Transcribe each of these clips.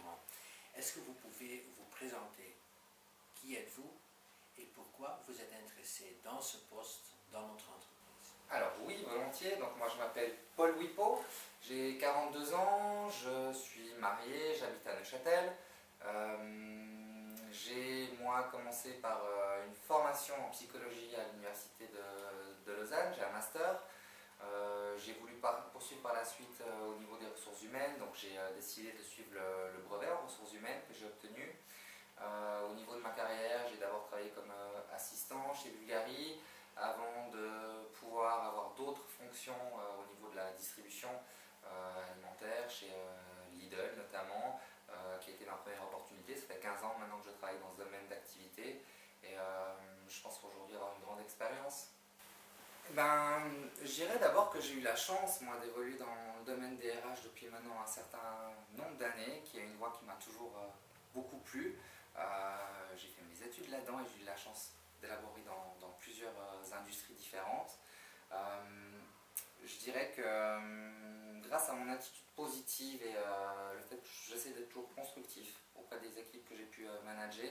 d'encadrement. Est-ce que vous pouvez vous présenter? Qui êtes-vous et pourquoi vous êtes intéressé dans ce poste dans notre entreprise? Alors oui, volontiers. Donc moi je m'appelle Paul Wipo, j'ai 42 ans, je suis marié, j'habite à Neuchâtel. J'ai moi commencé par une formation en psychologie à l'université de Lausanne, j'ai un master. J'ai voulu poursuivre par la suite au niveau des ressources humaines, donc j'ai décidé de suivre le brevet en ressources humaines que j'ai obtenu. Au niveau de ma carrière, j'ai d'abord travaillé comme assistant chez Bulgari, avant de pouvoir avoir d'autres fonctions au niveau de la distribution alimentaire, chez Lidl notamment, qui a été ma première opportunité. Ça fait 15 ans maintenant que je travaille dans ce domaine d'activité et je pense qu'aujourd'hui avoir une grande expérience. Je dirais d'abord que j'ai eu la chance, moi, d'évoluer dans le domaine des RH depuis maintenant un certain nombre d'années, qui est une voie qui m'a toujours beaucoup plu. J'ai fait mes études là-dedans et j'ai eu la chance d'élaborer dans plusieurs industries différentes. Je dirais que grâce à mon attitude positive et le fait que j'essaie d'être toujours constructif auprès des équipes que j'ai pu manager,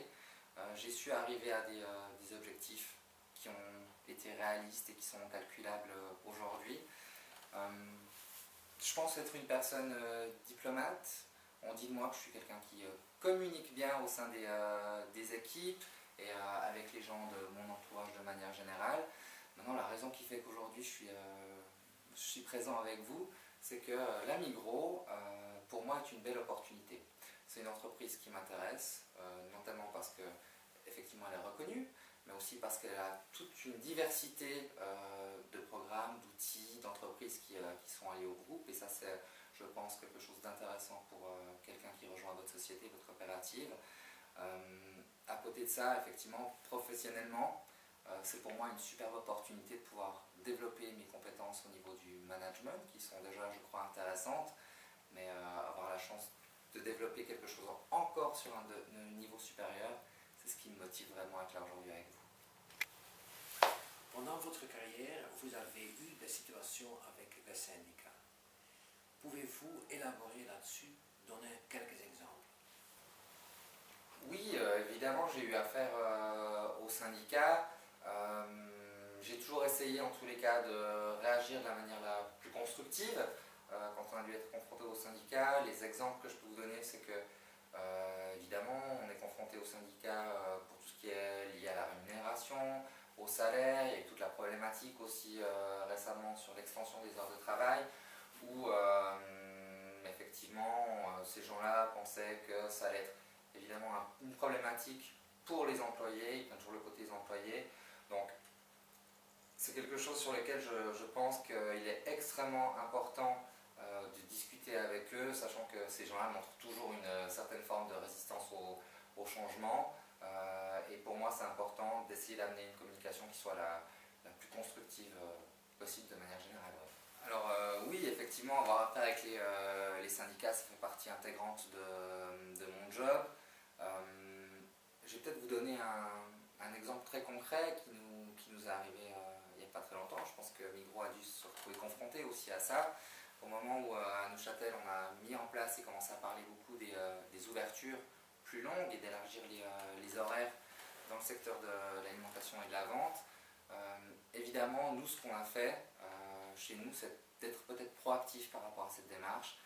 j'ai su arriver à des objectifs qui ont été réalistes et qui sont calculables aujourd'hui. Je pense être une personne diplomate. On dit de moi que je suis quelqu'un qui communique bien au sein des équipes et avec les gens de mon entourage de manière générale. Maintenant, la raison qui fait qu'aujourd'hui je suis présent avec vous, c'est que la Migros, pour moi, est une belle opportunité. C'est une entreprise qui m'intéresse, notamment parce que effectivement elle est reconnue, mais aussi parce qu'elle a toute une diversité de programmes, d'outils, d'entreprises qui sont alliés au groupe. Et ça, c'est, je pense, quelque chose d'intéressant pour quelqu'un qui rejoint votre société, votre coopérative. À côté de ça, effectivement, professionnellement, c'est pour moi une superbe opportunité de pouvoir développer mes compétences au niveau du management, qui sont déjà, je crois, intéressantes, mais avoir la chance de développer quelque chose encore sur un niveau supérieur, c'est ce qui me motive vraiment à être là aujourd'hui avec vous. Pendant votre carrière, vous avez eu des situations avec les syndicats. Pouvez-vous élaborer là-dessus, donner quelques exemples? Oui, évidemment, j'ai eu affaire aux syndicats. J'ai toujours essayé, en tous les cas, de réagir de la manière la plus constructive quand on a dû être confronté aux syndicats. Les exemples que je peux vous donner, c'est que évidemment, on est confronté aux syndicats pour tout ce qui est lié à la rémunération, au salaire. Il y a eu toute la problématique aussi récemment sur l'extension des heures de travail, où effectivement, ces gens-là pensaient que ça allait être évidemment une problématique pour les employés. Ils prennent toujours le côté des employés. Donc, c'est quelque chose sur lequel je pense qu'il est extrêmement important de discuter avec eux, sachant que ces gens-là montrent toujours une certaine forme de résistance au changement. Et pour moi, c'est important d'essayer d'amener une communication qui soit la plus constructive possible de manière générale. Ouais. Alors oui, effectivement, avoir affaire avec les syndicats, ça fait partie intégrante de mon job. Je vais peut-être vous donner un exemple très concret qui nous est arrivé il n'y a pas très longtemps. Je pense que Migros a dû se retrouver confronté aussi à ça. Au moment où à Neuchâtel on a mis en place et commencé à parler beaucoup des ouvertures plus longues et d'élargir les horaires dans le secteur de l'alimentation et de la vente, évidemment nous ce qu'on a fait chez nous, c'est d'être peut-être proactif par rapport à cette démarche.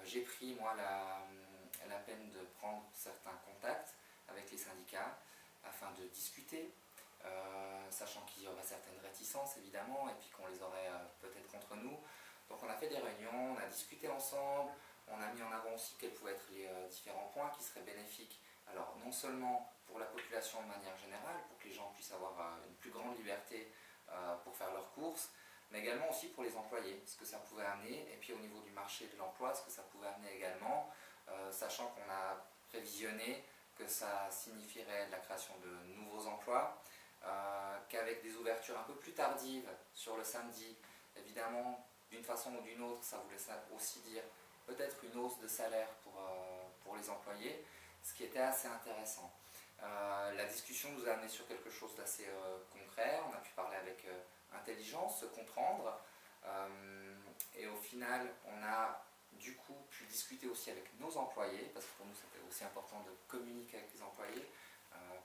J'ai pris moi la peine de prendre certains contacts avec les syndicats afin de discuter, sachant qu'il y aurait certaines réticences évidemment et puis qu'on les aurait peut-être contre nous. Donc on a fait des réunions, on a discuté ensemble, on a mis en avant aussi quels pouvaient être les différents points qui seraient bénéfiques, alors non seulement pour la population de manière générale, pour que les gens puissent avoir une plus grande liberté pour faire leurs courses, mais également aussi pour les employés, ce que ça pouvait amener, et puis au niveau du marché de l'emploi, ce que ça pouvait amener également, sachant qu'on a prévisionné que ça signifierait la création de nouveaux emplois, qu'avec des ouvertures un peu plus tardives sur le samedi, évidemment, d'une façon ou d'une autre, ça voulait aussi dire peut-être une hausse de salaire pour les employés, ce qui était assez intéressant. La discussion nous a amené sur quelque chose d'assez concret, on a pu parler avec intelligence, se comprendre, et au final, on a du coup pu discuter aussi avec nos employés, parce que pour nous c'était aussi important de communiquer avec les employés.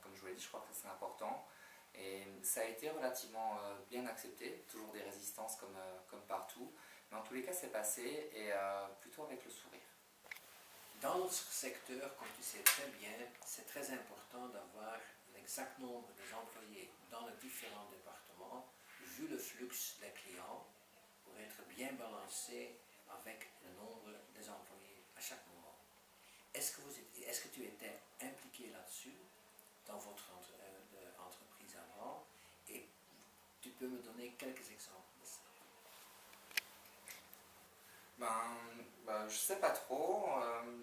Comme je vous l'ai dit, je crois que c'est important. Et ça a été relativement bien accepté, toujours des résistances comme partout. Mais en tous les cas, c'est passé et plutôt avec le sourire. Dans notre secteur, comme tu sais très bien, c'est très important d'avoir l'exact nombre des employés dans les différents départements, vu le flux des clients, pour être bien balancé avec le nombre des employés à chaque moment. Est-ce que tu étais impliqué là-dessus dans votre entreprise avant, et tu peux me donner quelques exemples de ça? Je sais pas trop.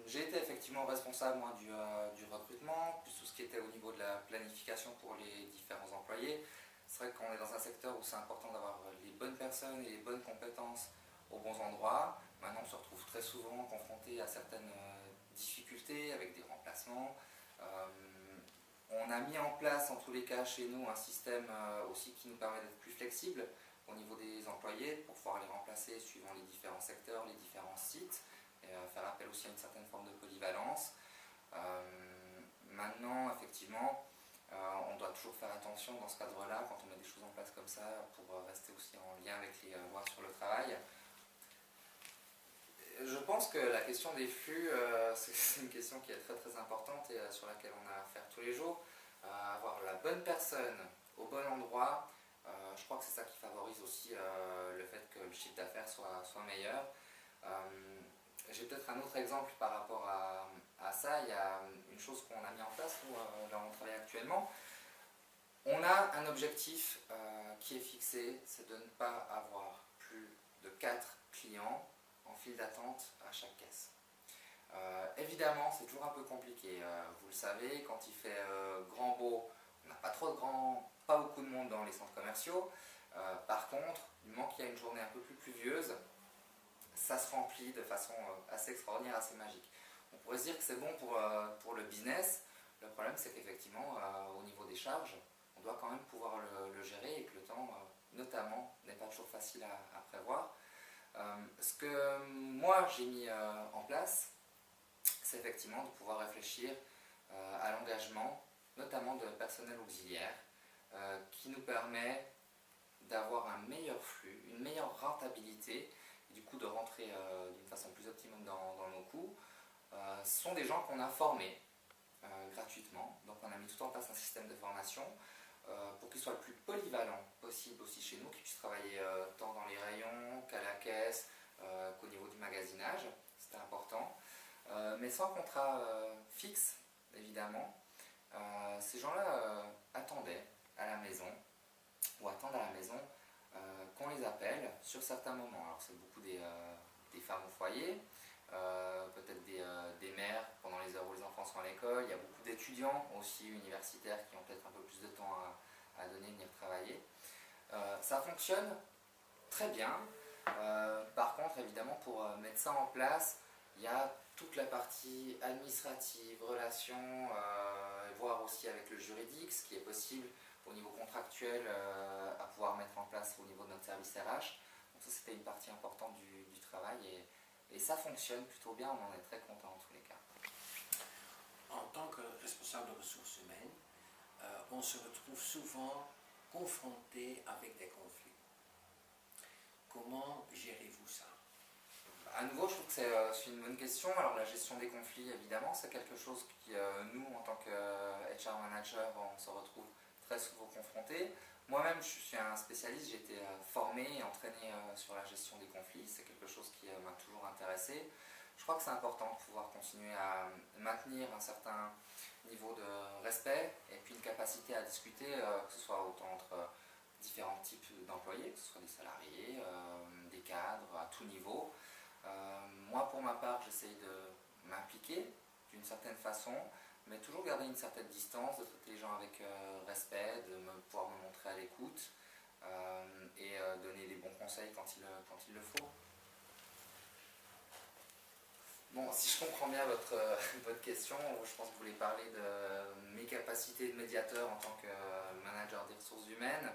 J'ai été effectivement responsable moi, du recrutement, plus tout ce qui était au niveau de la planification pour les différents employés. C'est vrai qu'on est dans un secteur où c'est important d'avoir les bonnes personnes et les bonnes compétences aux bons endroits. Maintenant, on se retrouve très souvent confronté à certaines difficultés avec des remplacements. On a mis en place, en tous les cas, chez nous, un système aussi qui nous permet d'être plus flexible au niveau des employés pour pouvoir les remplacer suivant les différents secteurs, les différents sites, et faire appel aussi à une certaine forme de polyvalence. Maintenant, effectivement, on doit toujours faire attention dans ce cadre-là, quand on met des choses en place comme ça, pour rester aussi en lien avec les lois sur le travail. Je pense que la question des flux, c'est une question qui est très très importante et sur laquelle on a à faire tous les jours. Avoir la bonne personne au bon endroit, je crois que c'est ça qui favorise aussi le fait que le chiffre d'affaires soit meilleur. J'ai peut-être un autre exemple par rapport à ça. Il y a une chose qu'on a mis en place, nous, là où on travaille actuellement. On a un objectif qui est fixé, c'est de ne pas avoir plus de 4 clients en file d'attente à chaque caisse. Évidemment, c'est toujours un peu compliqué. Vous le savez, quand il fait grand beau, on n'a pas beaucoup de monde dans les centres commerciaux. Par contre, du moment qu'il y a une journée un peu plus pluvieuse, ça se remplit de façon assez extraordinaire, assez magique. On pourrait se dire que c'est bon pour le business. Le problème, c'est qu'effectivement, au niveau des charges, on doit quand même pouvoir le gérer et que le temps, notamment, n'est pas toujours facile à prévoir. Ce que moi, j'ai mis en place, c'est effectivement de pouvoir réfléchir à l'engagement, notamment de personnel auxiliaire, qui nous permet d'avoir un meilleur flux, une meilleure rentabilité, et du coup de rentrer d'une façon plus optimum dans nos coûts. Ce sont des gens qu'on a formés gratuitement, donc on a mis tout en place un système de formation pour qu'ils soient le plus polyvalents possible aussi chez nous, qu'ils puissent travailler tant dans les rayons qu'à la caisse, qu'au niveau du magasinage, c'était important. Mais sans contrat fixe, évidemment, ces gens-là attendaient à la maison, ou attendent à la maison, qu'on les appelle sur certains moments. Alors c'est beaucoup des femmes au foyer, peut-être des mères pendant les heures où les enfants sont à l'école. Il y a beaucoup d'étudiants aussi universitaires qui ont peut-être un peu plus de temps à donner, venir travailler. Ça fonctionne très bien. Par contre, évidemment, pour mettre ça en place, il y a toute la partie administrative, relations, voire aussi avec le juridique, ce qui est possible au niveau contractuel à pouvoir mettre en place au niveau de notre service RH. Donc ça, c'était une partie importante du travail et ça fonctionne plutôt bien, on en est très content en tous les cas. En tant que responsable de ressources humaines, on se retrouve souvent confronté avec des conflits. Comment gérez-vous ça? À nouveau, je trouve que c'est une bonne question. Alors la gestion des conflits, évidemment, c'est quelque chose qui, nous, en tant que HR manager, on se retrouve très souvent confrontés. Moi-même, je suis un spécialiste, j'ai été formé et entraîné sur la gestion des conflits. C'est quelque chose qui m'a toujours intéressé. Je crois que c'est important de pouvoir continuer à maintenir un certain niveau de respect et puis une capacité à discuter, que ce soit autant entre différents types d'employés, que ce soit des salariés, des cadres, à tout niveau. Moi, pour ma part, j'essaye de m'impliquer d'une certaine façon, mais toujours garder une certaine distance, de traiter les gens avec respect, de pouvoir me montrer à l'écoute et donner les bons conseils quand il le faut. Bon, si je comprends bien votre question, je pense que vous voulez parler de mes capacités de médiateur en tant que manager des ressources humaines.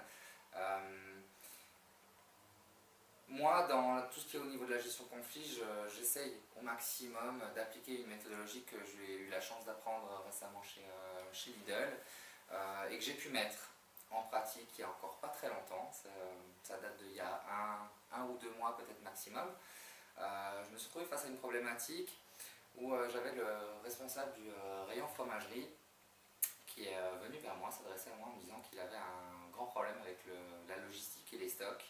Moi, dans tout ce qui est au niveau de la gestion de conflit, j'essaye au maximum d'appliquer une méthodologie méthodologie que j'ai eu la chance d'apprendre récemment chez Lidl et que j'ai pu mettre en pratique il n'y a encore pas très longtemps. Ça date d'il y a un ou 2 mois peut-être maximum. Je me suis retrouvé face à une problématique où j'avais le responsable du rayon fromagerie qui est venu vers moi, s'adresser à moi en me disant qu'il avait un grand problème avec la logistique et les stocks,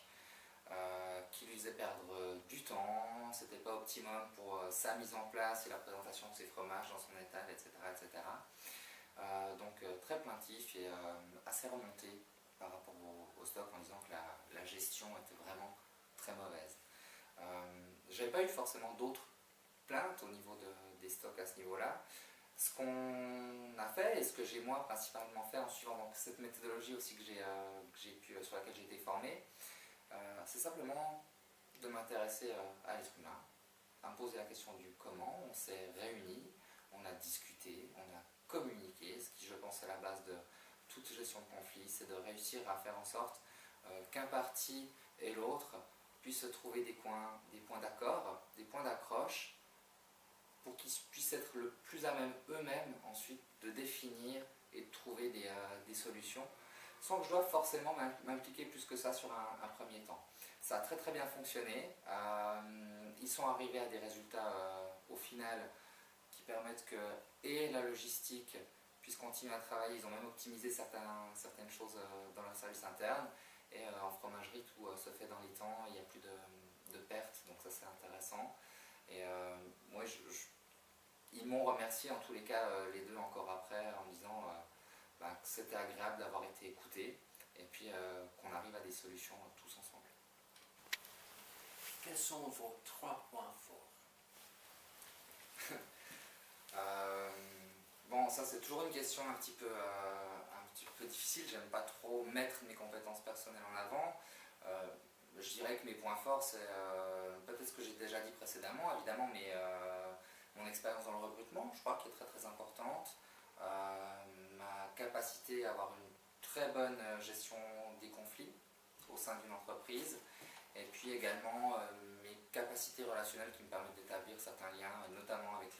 qui lui faisait perdre du temps, c'était pas optimum pour sa mise en place et la présentation de ses fromages dans son étal, etc. etc. Donc très plaintif et assez remonté par rapport au stock en disant que la gestion était vraiment très mauvaise. J'avais pas eu forcément d'autres plaintes au niveau des stocks à ce niveau-là. Ce qu'on a fait et ce que j'ai moi principalement fait en suivant donc, cette méthodologie aussi sur laquelle j'ai été formé, c'est simplement de m'intéresser à l'être humain, à me poser la question du comment. On s'est réunis, on a discuté, on a communiqué, ce qui je pense est la base de toute gestion de conflit, c'est de réussir à faire en sorte qu'un parti et l'autre puissent trouver des points d'accord, des points d'accroche, pour qu'ils puissent être le plus à même eux-mêmes ensuite de définir et de trouver des solutions, sans que je doive forcément m'impliquer plus que ça sur un premier temps. Ça a très très bien fonctionné, ils sont arrivés à des résultats au final qui permettent que et la logistique puisse continuer à travailler, ils ont même optimisé certaines choses dans leur service interne, et en fromagerie tout se fait dans les temps, il n'y a plus de pertes, donc ça c'est intéressant. Et moi ils m'ont remercié en tous les cas les deux encore après en me disant que c'était agréable d'avoir été écoutés et puis qu'on arrive à des solutions tous ensemble. Quels sont vos 3 points forts? Bon, ça c'est toujours une question un petit peu difficile, j'aime pas trop mettre mes compétences personnelles en avant. Je dirais que mes points forts c'est peut-être ce que j'ai déjà dit précédemment évidemment, mais mon expérience dans le recrutement, je crois, qui est très très importante, ma capacité à avoir une très bonne gestion des conflits au sein d'une entreprise, et puis également mes capacités relationnelles qui me permettent d'établir certains liens, notamment avec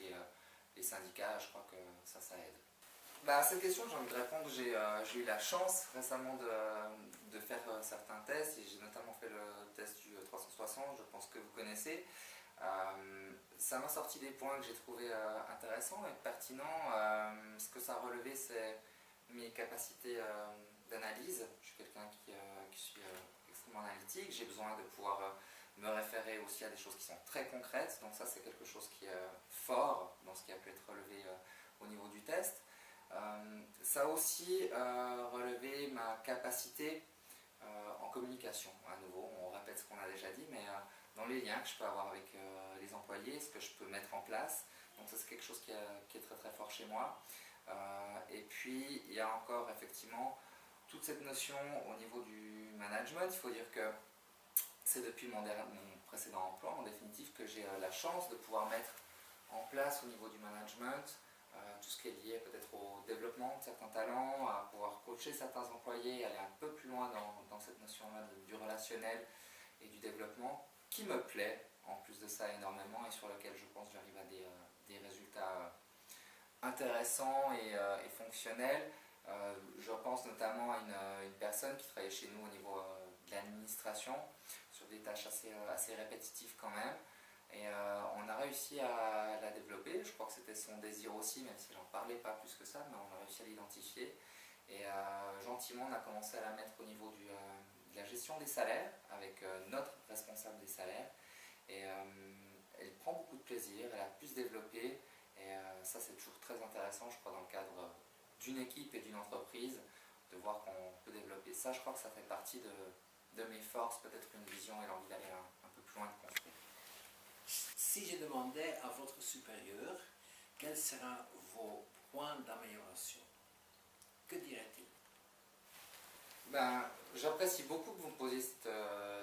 les syndicats. Je crois que ça aide. À cette question, j'ai envie de répondre. J'ai eu la chance récemment de faire certains tests, et j'ai notamment fait le test du 360, je pense que vous connaissez. Ça m'a sorti des points que j'ai trouvé intéressants et pertinents. Ce que ça a relevé, c'est mes capacités d'analyse. Je suis quelqu'un qui suis extrêmement analytique. J'ai besoin de pouvoir me référer aussi à des choses qui sont très concrètes. Donc ça, c'est quelque chose qui est fort dans ce qui a pu être relevé au niveau du test. Ça a aussi relevé ma capacité en communication. À nouveau, on répète ce qu'on a déjà dit, mais dans les liens que je peux avoir avec les employés, ce que je peux mettre en place. Donc ça c'est quelque chose qui est très très fort chez moi. Et puis il y a encore effectivement toute cette notion au niveau du management. Il faut dire que c'est depuis mon précédent emploi en définitive que j'ai la chance de pouvoir mettre en place au niveau du management tout ce qui est lié peut-être au développement de certains talents, à pouvoir coacher certains employés, aller un peu plus loin dans cette notion-là du relationnel et du développement, qui me plaît en plus de ça énormément et sur lequel je pense que j'arrive à des résultats intéressants et fonctionnels. Je pense notamment à une personne qui travaillait chez nous au niveau de l'administration sur des tâches assez répétitives quand même. Et on a réussi à la développer. Je crois que c'était son désir aussi, même si j'en parlais pas plus que ça, mais on a réussi à l'identifier. Et gentiment, on a commencé à la mettre au niveau de la gestion des salaires, avec notre responsable des salaires. Et elle prend beaucoup de plaisir, elle a pu se développer. Et ça, c'est toujours très intéressant, je crois, dans le cadre d'une équipe et d'une entreprise, de voir qu'on peut développer ça. Je crois que ça fait partie de mes forces, peut-être une vision et l'envie d'aller un peu plus loin de construire. Si je demandais à votre supérieur quels seront vos points d'amélioration, que dirait-il? J'apprécie beaucoup que vous me posiez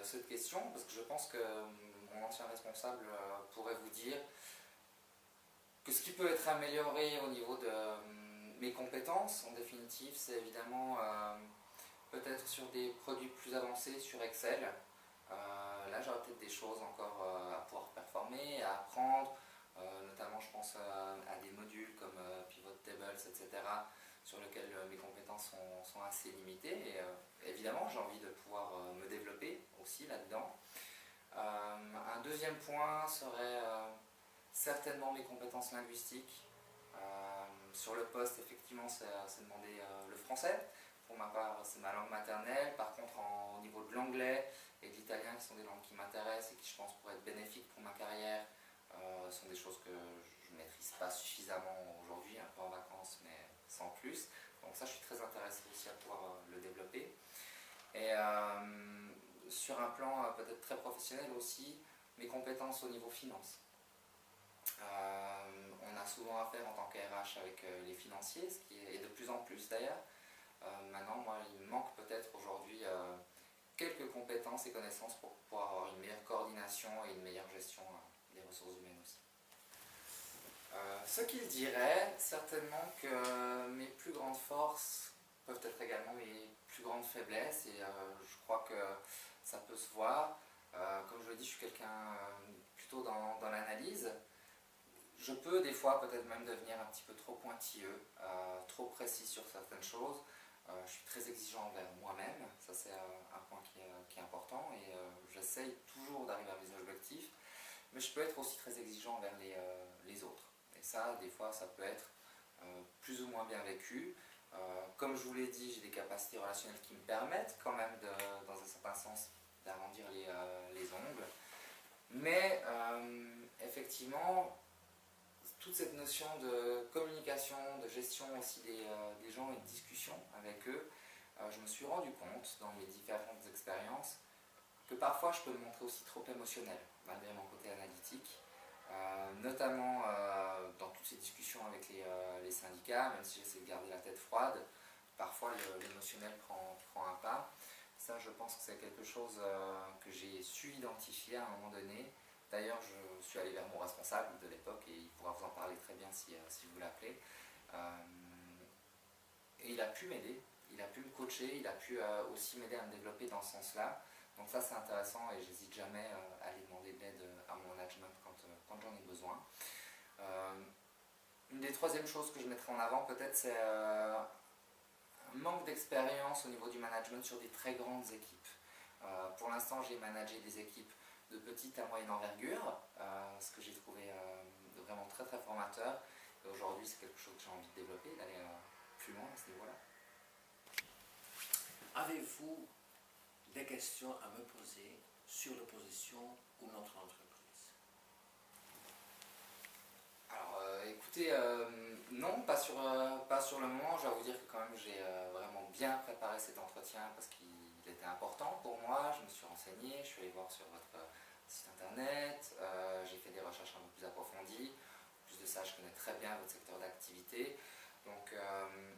cette question, parce que je pense que mon ancien responsable pourrait vous dire que ce qui peut être amélioré au niveau de mes compétences, en définitive, c'est évidemment peut-être sur des produits plus avancés sur Excel. Là, j'aurais peut-être des choses encore à pouvoir performer, à apprendre, notamment je pense à des sur lequel mes compétences sont assez limitées. Et évidemment, j'ai envie de pouvoir me développer aussi là-dedans. Un deuxième point serait certainement mes compétences linguistiques. Sur le poste, effectivement, c'est demandé le français. Pour ma part, c'est ma langue maternelle. Par contre, au niveau de l'anglais et de l'italien, qui sont des langues qui m'intéressent et qui, je pense, pourraient être bénéfiques pour ma carrière, sont des choses que je ne maîtrise pas suffisamment aujourd'hui, un peu en vacances, mais sans plus. Donc ça, je suis très intéressé aussi à pouvoir le développer. Et sur un plan peut-être très professionnel aussi, mes compétences au niveau finance. On a souvent affaire en tant qu'RH avec les financiers, ce qui est de plus en plus d'ailleurs. Maintenant, moi, il me manque peut-être aujourd'hui quelques compétences et connaissances pour pouvoir avoir une meilleure coordination et une meilleure gestion des ressources humaines aussi. Ce qu'il dirait, certainement que mes plus grandes forces peuvent être également mes plus grandes faiblesses, et je crois que ça peut se voir. Comme je le dis, je suis quelqu'un plutôt dans l'analyse. Je peux des fois peut-être même devenir un petit peu trop pointilleux, trop précis sur certaines choses. Je suis très exigeant envers moi-même, ça c'est un point qui est important, et j'essaye toujours d'arriver à mes objectifs, mais je peux être aussi très exigeant envers les autres. Et ça, des fois, ça peut être plus ou moins bien vécu. Comme je vous l'ai dit, j'ai des capacités relationnelles qui me permettent quand même, dans un certain sens, d'arrondir les ongles. Mais effectivement, toute cette notion de communication, de gestion aussi des gens et de discussion avec eux, je me suis rendu compte dans mes différentes expériences que parfois je peux me montrer aussi trop émotionnel, malgré mon côté analytique, notamment dans toutes ces discussions avec les syndicats, même si j'essaie de garder la tête froide, parfois l'émotionnel prend un pas. Ça, je pense que c'est quelque chose que j'ai su identifier à un moment donné. D'ailleurs, je suis allé vers mon responsable de l'époque et il pourra vous en parler très bien si vous l'appelez. Et il a pu m'aider, il a pu me coacher, il a pu aussi m'aider à me développer dans ce sens-là. Donc ça, c'est intéressant et j'hésite jamais à aller demander de l'aide à mon management quand j'en ai besoin. Une des troisièmes choses que je mettrai en avant peut-être, c'est un manque d'expérience au niveau du management sur des très grandes équipes. Pour l'instant, j'ai managé des équipes de petite à moyenne envergure, ce que j'ai trouvé vraiment très très formateur. Et aujourd'hui, c'est quelque chose que j'ai envie de développer, d'aller plus loin à ce niveau-là. Avez-vous des questions à me poser sur l'opposition ou notre entreprise? Alors, écoutez, non, pas sur le moment. Je dois vous dire que quand même, j'ai vraiment bien préparé cet entretien parce qu'il était important pour moi. Je me suis renseigné, je suis allé voir sur votre site internet, j'ai fait des recherches un peu plus approfondies. En plus de ça, je connais très bien votre secteur d'activité. Donc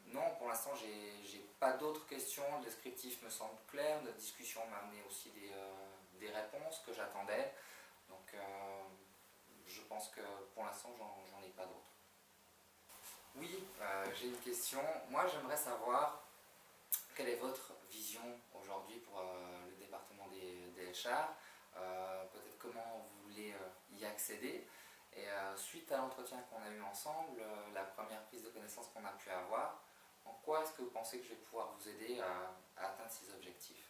non, pour l'instant, j'ai pas d'autres questions. Le descriptif me semble clair. Notre discussion m'a amené aussi des réponses que j'attendais. Donc je pense que pour l'instant, j'en ai pas d'autres. Oui, j'ai une question. Moi, j'aimerais savoir quelle est votre vision aujourd'hui pour le département des HR. Peut-être comment vous voulez y accéder. Et suite à l'entretien qu'on a eu ensemble, la première prise de connaissance qu'on a pu avoir, en quoi est-ce que vous pensez que je vais pouvoir vous aider à atteindre ces objectifs?